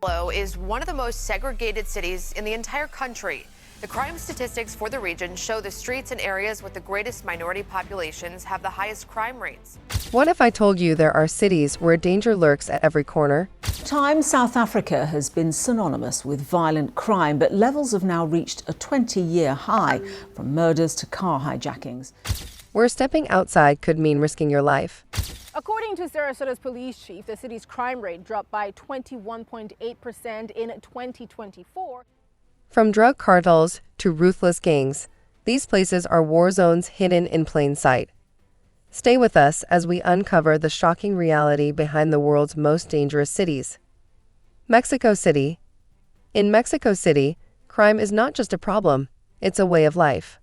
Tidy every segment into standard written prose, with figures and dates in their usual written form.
Is one of the most segregated cities in the entire country. The crime statistics for the region show the streets and areas with the greatest minority populations have the highest crime rates. What if I told you there are cities where danger lurks at every corner? Time South Africa has been synonymous with violent crime, but levels have now reached a 20-year high, from murders to car hijackings. Where stepping outside could mean risking your life. According to Sarasota's police chief, the city's crime rate dropped by 21.8% in 2024. From drug cartels to ruthless gangs, these places are war zones hidden in plain sight. Stay with us as we uncover the shocking reality behind the world's most dangerous cities. Mexico City. In Mexico City, crime is not just a problem, it's a way of life.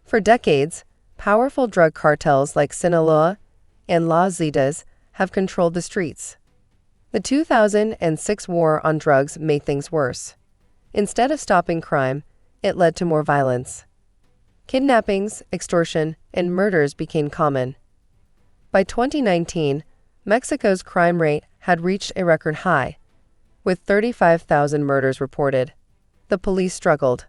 For decades, powerful drug cartels like Sinaloa and Las Zetas have controlled the streets. The 2006 war on drugs made things worse. Instead of stopping crime, it led to more violence. Kidnappings, extortion, and murders became common. By 2019, Mexico's crime rate had reached a record high, with 35,000 murders reported. The police struggled.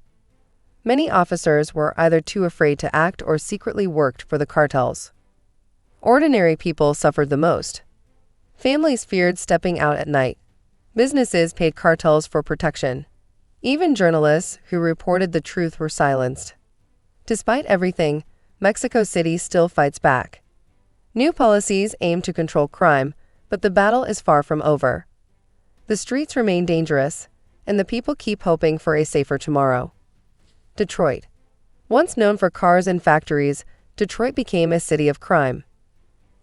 Many officers were either too afraid to act or secretly worked for the cartels. Ordinary people suffered the most. Families feared stepping out at night. Businesses paid cartels for protection. Even journalists who reported the truth were silenced. Despite everything, Mexico City still fights back. New policies aim to control crime, but the battle is far from over. The streets remain dangerous, and the people keep hoping for a safer tomorrow. Detroit. Once known for cars and factories, Detroit became a city of crime.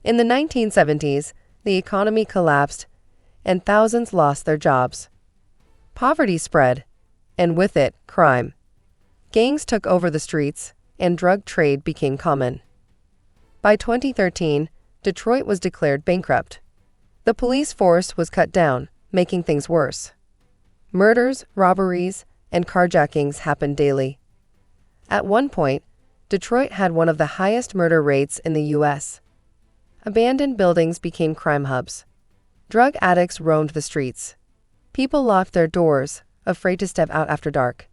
In the 1970s, the economy collapsed, and thousands lost their jobs. Poverty spread, and with it, crime. Gangs took over the streets, and drug trade became common. By 2013, Detroit was declared bankrupt. The police force was cut down, making things worse. Murders, robberies, and carjackings happened daily. At one point, Detroit had one of the highest murder rates in the U.S. Abandoned buildings became crime hubs. Drug addicts roamed the streets. People locked their doors, afraid to step out after dark.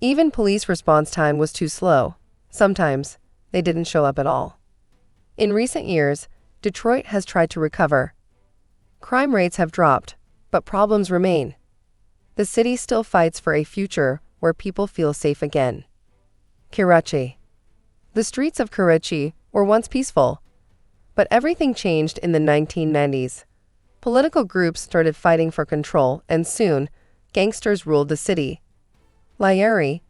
Even police response time was too slow. Sometimes, they didn't show up at all. In recent years, Detroit has tried to recover. Crime rates have dropped, but problems remain. The city still fights for a future where people feel safe again. Karachi. The streets of Karachi were once peaceful, but everything changed in the 1990s. Political groups started fighting for control, and soon, gangsters ruled the city. Lyari,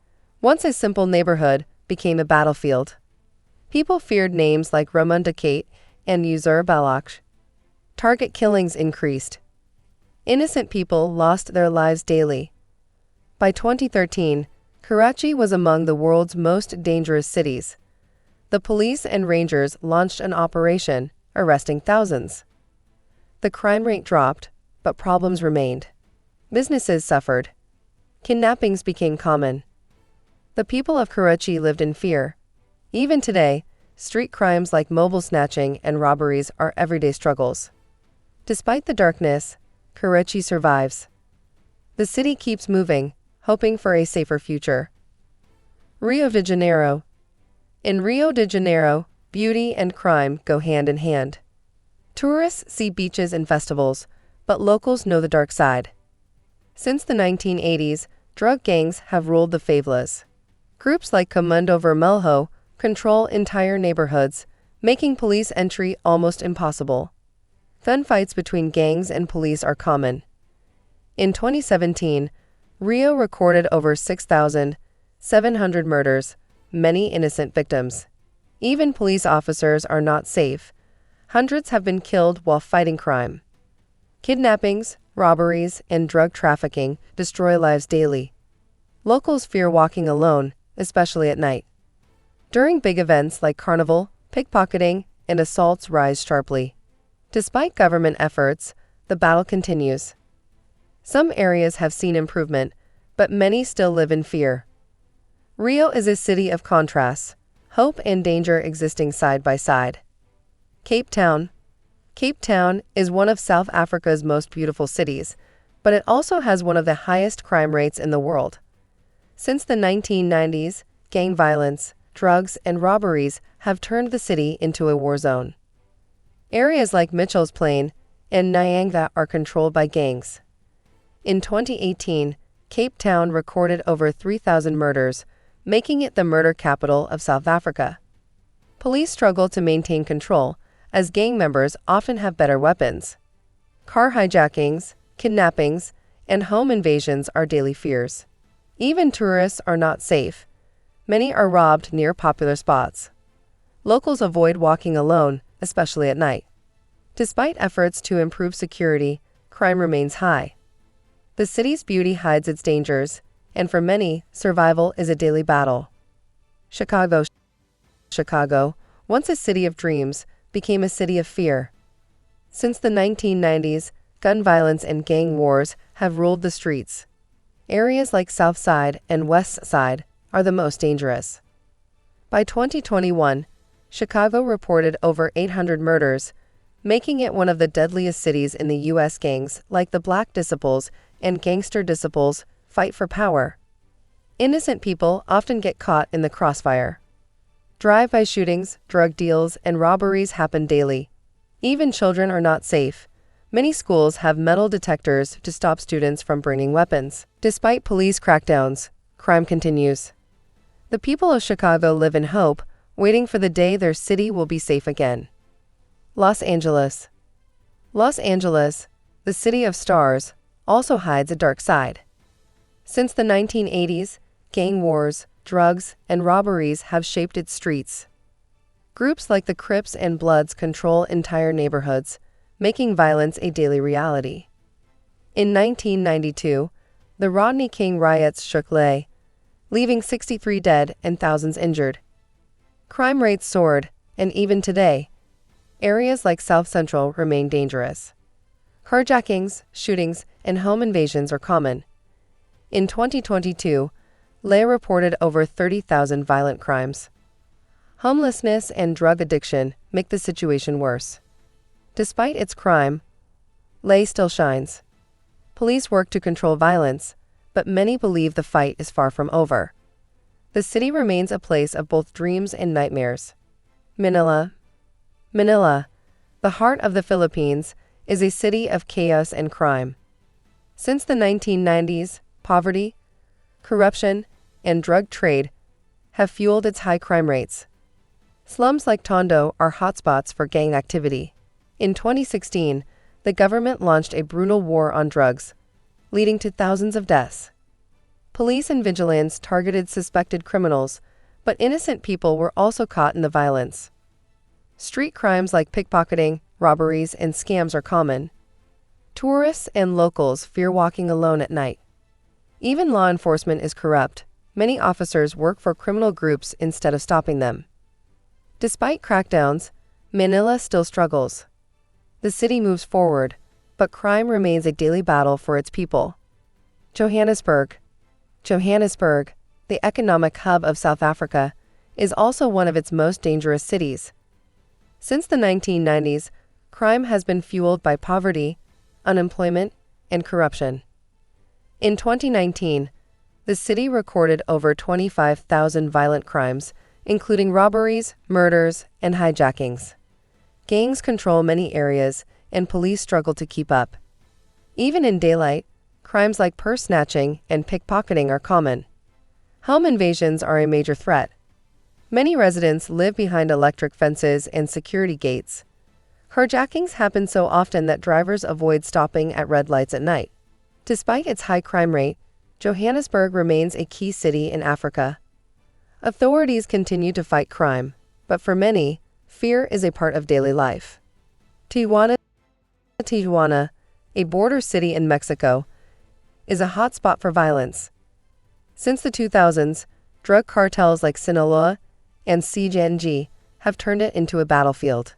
once a simple neighborhood, became a battlefield. People feared names like Ramon Dakate and Yusur Balakh. Target killings increased. Innocent people lost their lives daily. By 2013, Karachi was among the world's most dangerous cities. The police and rangers launched an operation, arresting thousands. The crime rate dropped, but problems remained. Businesses suffered. Kidnappings became common. The people of Karachi lived in fear. Even today, street crimes like mobile snatching and robberies are everyday struggles. Despite the darkness, Karachi survives. The city keeps moving, hoping for a safer future. Rio de Janeiro. In Rio de Janeiro, beauty and crime go hand in hand. Tourists see beaches and festivals, but locals know the dark side. Since the 1980s, drug gangs have ruled the favelas. Groups like Comando Vermelho control entire neighborhoods, making police entry almost impossible. Gunfights between gangs and police are common. In 2017, Rio recorded over 6,700 murders, many innocent victims. Even police officers are not safe. Hundreds have been killed while fighting crime. Kidnappings, robberies, and drug trafficking destroy lives daily. Locals fear walking alone, especially at night. During big events like Carnival, pickpocketing and assaults rise sharply. Despite government efforts, the battle continues. Some areas have seen improvement, but many still live in fear. Rio is a city of contrasts, hope and danger existing side by side. Cape Town. Cape Town is one of South Africa's most beautiful cities, but it also has one of the highest crime rates in the world. Since the 1990s, gang violence, drugs, and robberies have turned the city into a war zone. Areas like Mitchell's Plain and Nyanga are controlled by gangs. In 2018, Cape Town recorded over 3,000 murders, making it the murder capital of South Africa. Police struggle to maintain control, as gang members often have better weapons. Car hijackings, kidnappings, and home invasions are daily fears. Even tourists are not safe. Many are robbed near popular spots. Locals avoid walking alone, especially at night. Despite efforts to improve security, crime remains high. The city's beauty hides its dangers, and for many, survival is a daily battle. Chicago, once a city of dreams, became a city of fear. Since the 1990s, gun violence and gang wars have ruled the streets. Areas like South Side and West Side are the most dangerous. By 2021, Chicago reported over 800 murders, making it one of the deadliest cities in the U.S. Gangs like the Black Disciples and Gangster Disciples fight for power. Innocent people often get caught in the crossfire. Drive-by shootings, drug deals, and robberies happen daily. Even children are not safe. Many schools have metal detectors to stop students from bringing weapons. Despite police crackdowns, crime continues. The people of Chicago live in hope, waiting for the day their city will be safe again. Los Angeles, the city of stars, also hides a dark side. Since the 1980s, gang wars, drugs, and robberies have shaped its streets. Groups like the Crips and Bloods control entire neighborhoods, making violence a daily reality. In 1992, the Rodney King riots shook LA, leaving 63 dead and thousands injured. Crime rates soared, and even today, areas like South Central remain dangerous. Carjackings, shootings, and home invasions are common. In 2022, LA reported over 30,000 violent crimes. Homelessness and drug addiction make the situation worse. Despite its crime, LA still shines. Police work to control violence, but many believe the fight is far from over. The city remains a place of both dreams and nightmares. Manila, the heart of the Philippines, is a city of chaos and crime. Since the 1990s, poverty, corruption, and drug trade have fueled its high crime rates. Slums like Tondo are hotspots for gang activity. In 2016, the government launched a brutal war on drugs, leading to thousands of deaths. Police and vigilantes targeted suspected criminals, but innocent people were also caught in the violence. Street crimes like pickpocketing, robberies, and scams are common. Tourists and locals fear walking alone at night. Even law enforcement is corrupt. Many officers work for criminal groups instead of stopping them. Despite crackdowns, Manila still struggles. The city moves forward, but crime remains a daily battle for its people. Johannesburg, the economic hub of South Africa, is also one of its most dangerous cities. Since the 1990s, crime has been fueled by poverty, unemployment, and corruption. In 2019, the city recorded over 25,000 violent crimes, including robberies, murders, and hijackings. Gangs control many areas, and police struggle to keep up. Even in daylight, crimes like purse snatching and pickpocketing are common. Home invasions are a major threat. Many residents live behind electric fences and security gates. Carjackings happen so often that drivers avoid stopping at red lights at night. Despite its high crime rate, Johannesburg remains a key city in Africa. Authorities continue to fight crime, but for many, fear is a part of daily life. Tijuana, a border city in Mexico, is a hotspot for violence. Since the 2000s, drug cartels like Sinaloa and CNG have turned it into a battlefield.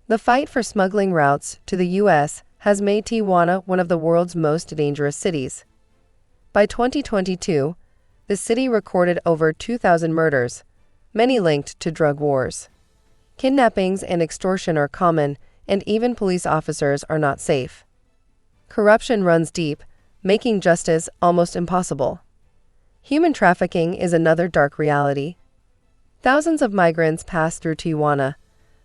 The fight for smuggling routes to the U.S. has made Tijuana one of the world's most dangerous cities. By 2022, the city recorded over 2,000 murders, many linked to drug wars. Kidnappings and extortion are common, and even police officers are not safe. Corruption runs deep, making justice almost impossible. Human trafficking is another dark reality. Thousands of migrants pass through Tijuana,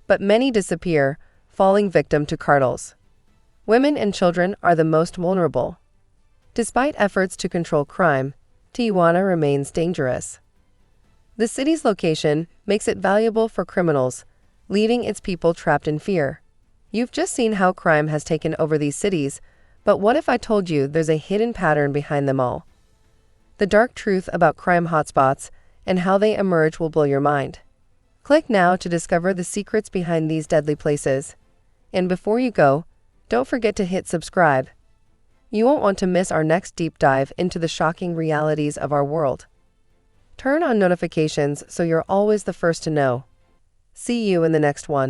but many disappear, falling victim to cartels. Women and children are the most vulnerable. Despite efforts to control crime, Tijuana remains dangerous. The city's location makes it valuable for criminals, leaving its people trapped in fear. You've just seen how crime has taken over these cities, but what if I told you there's a hidden pattern behind them all? The dark truth about crime hotspots and how they emerge will blow your mind. Click now to discover the secrets behind these deadly places. And before you go, don't forget to hit subscribe. You won't want to miss our next deep dive into the shocking realities of our world. Turn on notifications so you're always the first to know. See you in the next one.